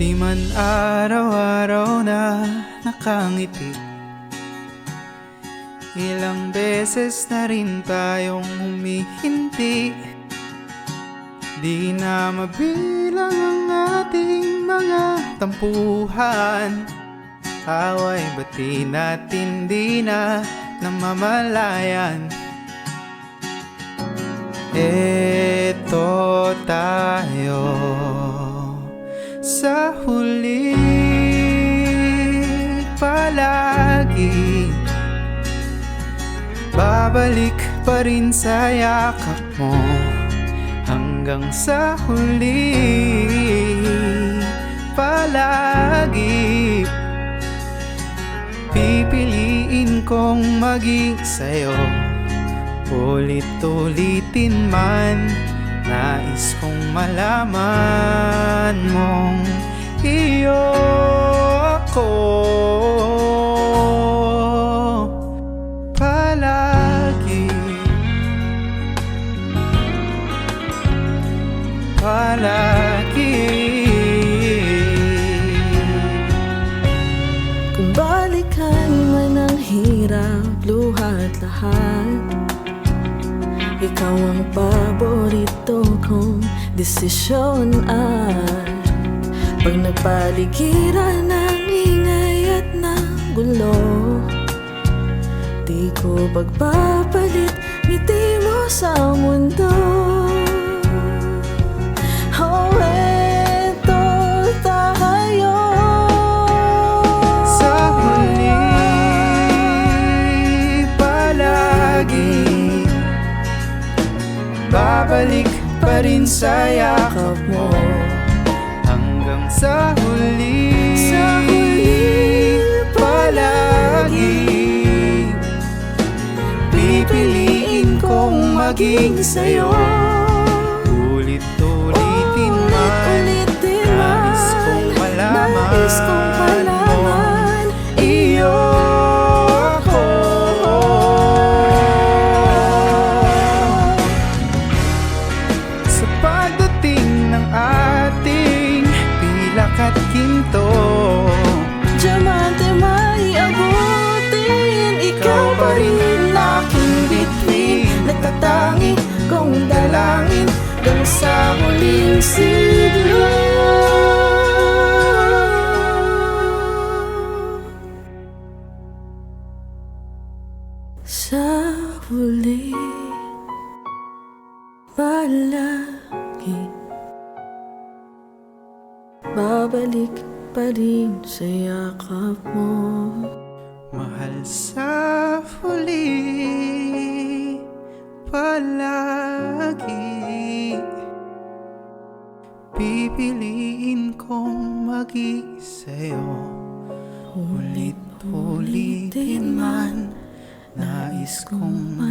Di man araw-araw na nakangiti, ilang beses na rin tayong humihinti. Di na mabilang ang ating mga tampuhan, away bati natin di na namamalayan. Eto tayo sa huli palagi, babalik pa rin sa yakap mo hanggang sa huli palagi. Pipiliin kong maging sa'yo, ulit-ulitin man. Nais kong malaman mong iyo ako palagi, palagi. Kung balikan man ang hirap, luha at lahat, ikaw ang paborito kong desisyon. At pag nagpaligiran ng ingay at ng gulo, di ko pagpapalit ngiti mo sa mundo. Oh, eto tayo Sa huli palagi, babalik pa rin sa yakap mo hanggang sa huli, sa huli palagi. Pipiliin kong maging sa'yo, ulit-ulitin man. Nais kong malaman iyo ako. Sa pagdating ng ating pilak at ginto, diamante may abutin, ikaw pa rin aking bituin. Nagtatangi kong dalangin hanggang sa huling siglo. Sa huli palagi, babalik pa rin sa yakap mo. mahal sa huli palagi. Pipiliin kong maging sa'yo, ulit-ulitin man. Nais kong